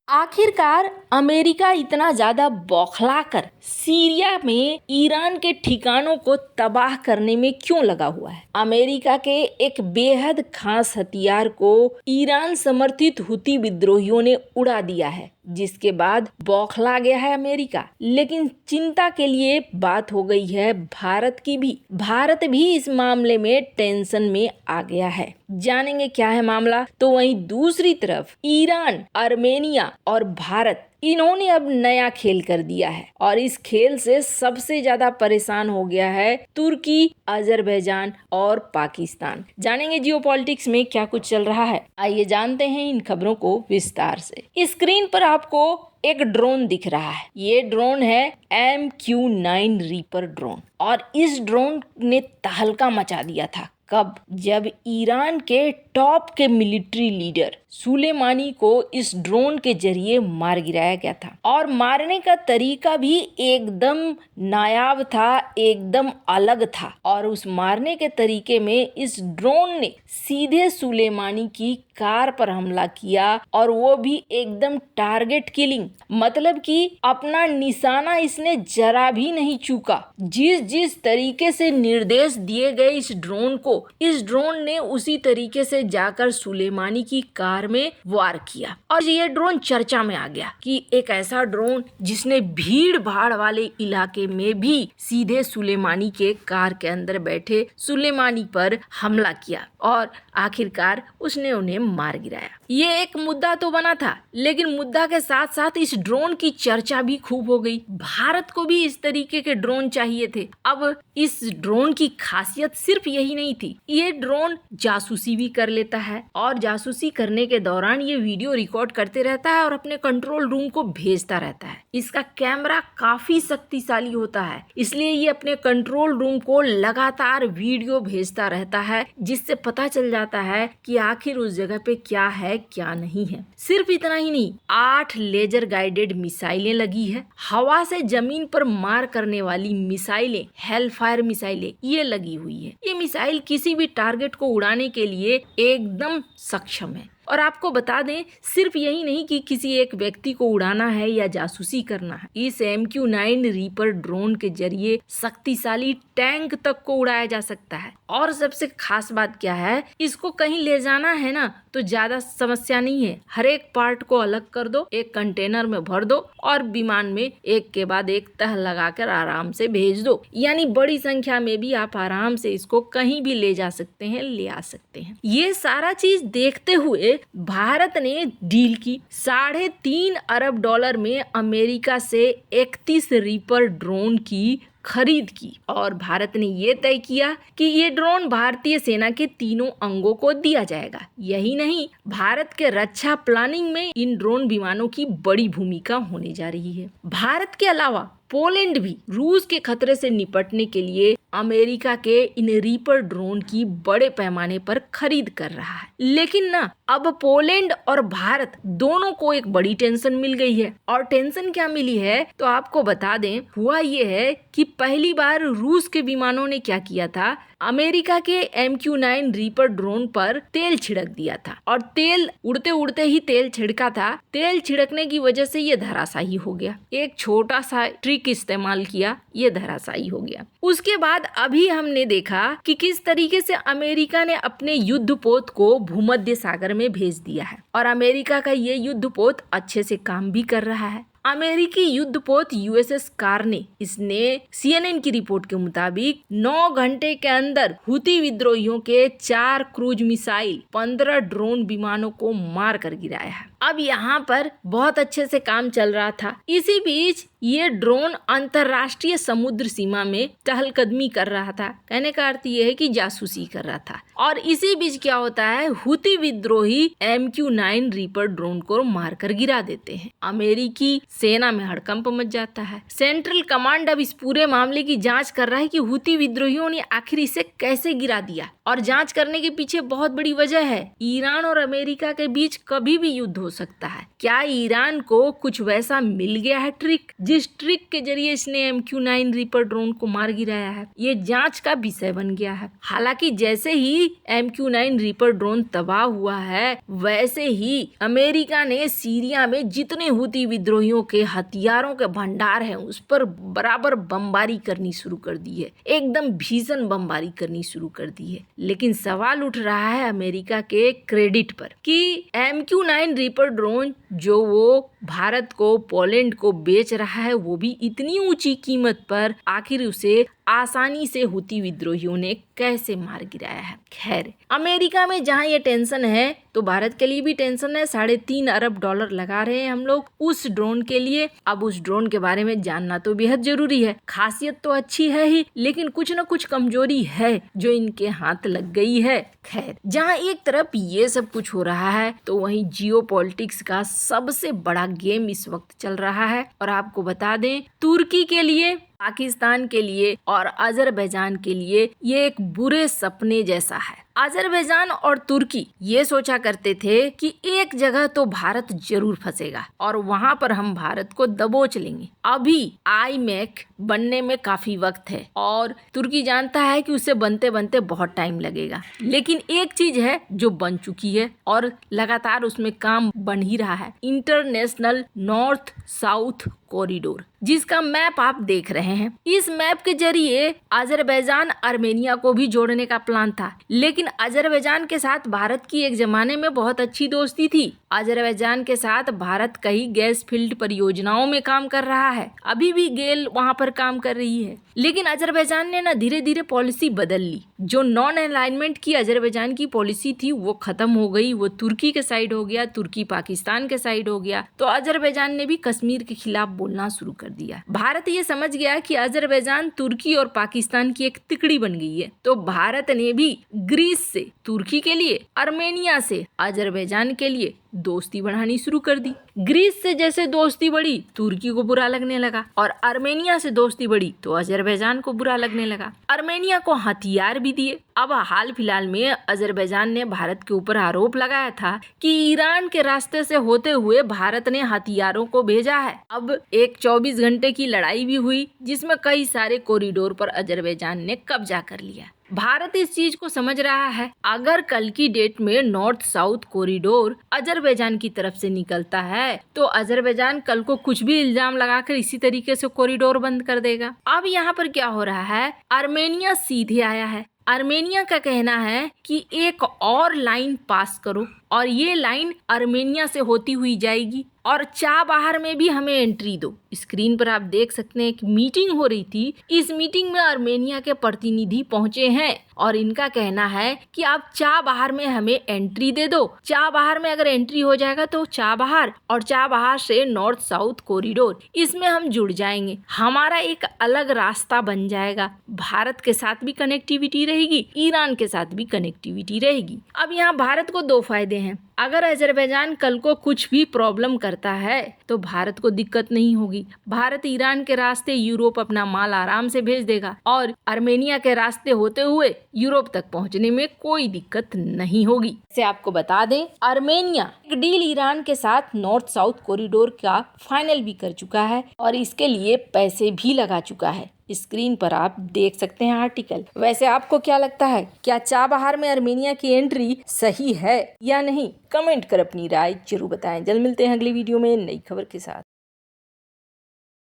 आखिरकार अमेरिका इतना ज्यादा बौखला कर सीरिया में ईरान के ठिकानों को तबाह करने में क्यों लगा हुआ है। अमेरिका के एक बेहद खास हथियार को ईरान समर्थित हुती विद्रोहियों ने उड़ा दिया है, जिसके बाद बौखला गया है अमेरिका। लेकिन चिंता के लिए बात हो गई है भारत की भी। भारत भी इस मामले में टेंशन में आ गया है। जानेंगे क्या है मामला। तो वहीं दूसरी तरफ ईरान, आर्मेनिया और भारत, इन्होंने अब नया खेल कर दिया है और इस खेल से सबसे ज्यादा परेशान हो गया है तुर्की, अजरबैजान और पाकिस्तान। जानेंगे जियोपॉलिटिक्स में क्या कुछ चल रहा है। आइए जानते हैं इन खबरों को विस्तार से। स्क्रीन पर आपको एक ड्रोन दिख रहा है। ये ड्रोन है MQ-9 रीपर ड्रोन और इस ड्रोन ने तहलका मचा दिया था। कब? जब ईरान के टॉप के मिलिट्री लीडर सुलेमानी को इस ड्रोन के जरिए मार गिराया गया था और मारने का तरीका भी एकदम नायाब था, एकदम अलग था। और उस मारने के तरीके में इस ड्रोन ने सीधे सुलेमानी की कार पर हमला किया और वो भी एकदम टारगेट किलिंग, मतलब कि अपना निशाना इसने जरा भी नहीं चूका। जिस तरीके से निर्देश दिए गए इस ड्रोन को, इस ड्रोन ने उसी तरीके से जाकर सुलेमानी की कार में वार किया और ये ड्रोन चर्चा में आ गया कि एक ऐसा ड्रोन जिसने भीड़ भाड़ वाले इलाके में भी सीधे सुलेमानी के कार के अंदर बैठे सुलेमानी पर हमला किया और आखिरकार उसने उन्हें मार गिराया। ये एक मुद्दा तो बना था, लेकिन मुद्दा के साथ साथ इस ड्रोन की चर्चा भी खूब हो गई। भारत को भी इस तरीके के ड्रोन चाहिए थे। अब इस ड्रोन की खासियत सिर्फ यही नहीं थी, ये ड्रोन जासूसी भी कर लेता है और जासूसी करने के दौरान ये वीडियो रिकॉर्ड करते रहता है और अपने कंट्रोल रूम को भेजता रहता है। इसका कैमरा काफी शक्तिशाली होता है, इसलिए ये अपने कंट्रोल रूम को लगातार वीडियो भेजता रहता है, जिससे पता चल जाता है कि आखिर उस जगह पे क्या है क्या नहीं है। सिर्फ इतना ही नहीं, 8 लेजर गाइडेड मिसाइलें लगी है। हवा से जमीन पर मार करने वाली मिसाइलें, हेलफायर मिसाइलें, ये लगी हुई है। ये मिसाइल किसी भी टारगेट को उड़ाने के लिए एकदम सक्षम है। और आपको बता दें, सिर्फ यही नहीं कि किसी एक व्यक्ति को उड़ाना है या जासूसी करना है, इस MQ-9 रीपर ड्रोन के जरिए शक्तिशाली टैंक तक को उड़ाया जा सकता है। और सबसे खास बात क्या है, इसको कहीं ले जाना है ना तो ज्यादा समस्या नहीं है। हर एक पार्ट को अलग कर दो, एक कंटेनर में भर दो और विमान में एक के बाद एक तह लगाकर आराम से भेज दो। यानी बड़ी संख्या में भी आप आराम से इसको कहीं भी ले जा सकते हैं, ले आ सकते हैं। ये सारा चीज देखते हुए भारत ने डील की। $3.5 अरब में अमेरिका से 31 रीपर ड्रोन की खरीद की और भारत ने ये तय किया कि ये ड्रोन भारतीय सेना के तीनों अंगों को दिया जाएगा। यही नहीं, भारत के रक्षा प्लानिंग में इन ड्रोन विमानों की बड़ी भूमिका होने जा रही है। भारत के अलावा पोलैंड भी रूस के खतरे से निपटने के लिए अमेरिका के इन रीपर ड्रोन की बड़े पैमाने पर खरीद कर रहा है। लेकिन ना, अब पोलैंड और भारत दोनों को एक बड़ी टेंशन मिल गई है। और टेंशन क्या मिली है तो आपको बता दें, हुआ ये है कि पहली बार रूस के विमानों ने क्या किया था, अमेरिका के MQ-9 रीपर ड्रोन पर तेल छिड़क दिया था और तेल उड़ते उड़ते ही तेल छिड़का था। तेल छिड़कने की वजह से ये धराशायी हो गया। एक छोटा सा ट्रिक इस्तेमाल किया, ये धराशायी हो गया। उसके बाद अभी हमने देखा कि किस तरीके से अमेरिका ने अपने युद्धपोत को भूमध्य सागर में भेज दिया है और अमेरिका का ये युद्धपोत अच्छे से काम भी कर रहा है। अमेरिकी युद्धपोत USS कार्ने, इसने CNN की रिपोर्ट के मुताबिक 9 घंटे के अंदर हुती विद्रोहियों के 4 क्रूज मिसाइल, 15 ड्रोन विमानों को मार कर गिराया है। अब यहाँ पर बहुत अच्छे से काम चल रहा था। इसी बीच ये ड्रोन अंतरराष्ट्रीय समुद्र सीमा में टहलकदमी कर रहा था। कहने का अर्थ ये है कि जासूसी कर रहा था। और इसी बीच क्या होता है, हुती विद्रोही MQ-9 रीपर ड्रोन को मारकर गिरा देते हैं। अमेरिकी सेना में हड़कंप मच जाता है। सेंट्रल कमांड अब इस पूरे मामले की जांच कर रहा है कि हुती विद्रोहियों ने आखिर इसे कैसे गिरा दिया और जांच करने के पीछे बहुत बड़ी वजह है। ईरान और अमेरिका के बीच कभी भी युद्ध हो सकता है। क्या ईरान को कुछ वैसा मिल गया है ट्रिक, जिस ट्रिक के जरिए इसने MQ-9 रीपर ड्रोन को मार गिराया है? ये जांच का विषय बन गया है। हालांकि जैसे ही MQ-9 रीपर ड्रोन तबाह हुआ है, वैसे ही अमेरिका ने सीरिया में जितने हुती विद्रोहियों के हथियारों के भंडार हैं उस पर बराबर बमबारी करनी शुरू कर दी है, एकदम भीषण बमबारी करनी शुरू कर दी है। लेकिन सवाल उठ रहा है अमेरिका के क्रेडिट पर कि MQ-9 रीपर ड्रोन जो वो भारत को, पोलैंड को बेच रहा है, वो भी इतनी ऊंची कीमत पर, आखिर उसे आसानी से हुती विद्रोहियों ने कैसे मार गिराया है? खैर, अमेरिका में जहां ये टेंशन है तो भारत के लिए भी टेंशन है। $3.5 अरब लगा रहे हैं हम लोग उस ड्रोन के लिए। अब उस ड्रोन के बारे में जानना तो बेहद जरूरी है। खासियत तो अच्छी है ही, लेकिन कुछ न कुछ कमजोरी है जो इनके हाथ लग गई है। खैर, जहां एक तरफ ये सब कुछ हो रहा है तो वहीं जियोपॉलिटिक्स का सबसे बड़ा गेम इस वक्त चल रहा है। और आपको बता दें, तुर्की के लिए, पाकिस्तान के लिए और अजरबैजान के लिए ये एक बुरे सपने जैसा है। अजरबैजान और तुर्की ये सोचा करते थे कि एक जगह तो भारत जरूर फंसेगा और वहां पर हम भारत को दबोच लेंगे। अभी IMEC बनने में काफी वक्त है और तुर्की जानता है कि उसे बनते बनते बहुत टाइम लगेगा। लेकिन एक चीज है जो बन चुकी है और लगातार उसमें काम बन ही रहा है, इंटरनेशनल नॉर्थ साउथ कॉरिडोर, जिसका मैप आप देख रहे हैं। इस मैप के जरिए अजरबैजान आर्मेनिया को भी जोड़ने का प्लान था, लेकिन अजरबैजान के साथ भारत की एक जमाने में बहुत अच्छी दोस्ती थी। अजरबैजान के साथ भारत कई गैस फील्ड परियोजनाओं में काम कर रहा है, अभी भी गेल वहां पर काम कर रही है। लेकिन अजरबैजान ने ना धीरे धीरे पॉलिसी बदल ली। जो नॉन अलाइनमेंट की अजरबैजान की पॉलिसी थी वो खत्म हो गई, वो तुर्की के साइड हो गया, तुर्की पाकिस्तान के साइड हो गया। तो अजरबैजान ने भी कश्मीर के खिलाफ बोलना शुरू कर दिया। भारत ये समझ गया कि अजरबैजान तुर्की और पाकिस्तान की एक तिकड़ी बन गई है, तो भारत ने भी ग्रीस से तुर्की के लिए, आर्मेनिया से अजरबैजान के लिए दोस्ती बढ़ानी शुरू कर दी। ग्रीस से जैसे दोस्ती बढ़ी, तुर्की को बुरा लगने लगा, और आर्मेनिया से दोस्ती बढ़ी तो अजरबैजान को बुरा लगने लगा। आर्मेनिया को हथियार भी दिए। अब हाल फिलहाल में अजरबैजान ने भारत के ऊपर आरोप लगाया था कि ईरान के रास्ते से होते हुए भारत ने हथियारों को भेजा है। अब एक 24 घंटे की लड़ाई भी हुई, जिसमें कई सारे कॉरिडोर पर अजरबैजान ने कब्जा कर लिया। भारत इस चीज को समझ रहा है, अगर कल की डेट में नॉर्थ साउथ कॉरिडोर अजरबैजान की तरफ से निकलता है तो अजरबैजान कल को कुछ भी इल्जाम लगाकर इसी तरीके से कॉरिडोर बंद कर देगा। अब यहाँ पर क्या हो रहा है, आर्मेनिया सीधे आया है। आर्मेनिया का कहना है कि एक और लाइन पास करो और ये लाइन आर्मेनिया से होती हुई जाएगी और चाबहार में भी हमें एंट्री दो। स्क्रीन पर आप देख सकते हैं एक मीटिंग हो रही थी। इस मीटिंग में आर्मेनिया के प्रतिनिधि पहुंचे हैं और इनका कहना है कि आप चाबहार में हमें एंट्री दे दो। चाबहार में अगर एंट्री हो जाएगा तो चाबहार और चाबहार से नॉर्थ साउथ कॉरिडोर, इसमें हम जुड़ जाएंगे। हमारा एक अलग रास्ता बन जाएगा। भारत के साथ भी कनेक्टिविटी रहेगी, ईरान के साथ भी कनेक्टिविटी रहेगी। अब यहाँ भारत को दो फायदे हैं। अगर अजरबैजान कल को कुछ भी प्रॉब्लम करता है तो भारत को दिक्कत नहीं होगी। भारत ईरान के रास्ते यूरोप अपना माल आराम से भेज देगा और आर्मेनिया के रास्ते होते हुए यूरोप तक पहुंचने में कोई दिक्कत नहीं होगी। से आपको बता दें, आर्मेनिया एक डील ईरान के साथ नॉर्थ साउथ कॉरिडोर का फाइनल भी कर चुका है और इसके लिए पैसे भी लगा चुका है। स्क्रीन पर आप देख सकते हैं आर्टिकल। वैसे आपको क्या लगता है, क्या चाबहार में आर्मेनिया की एंट्री सही है या नहीं? कमेंट कर अपनी राय जरूर बताएं। जल्द मिलते हैं अगली वीडियो में नई खबर के साथ।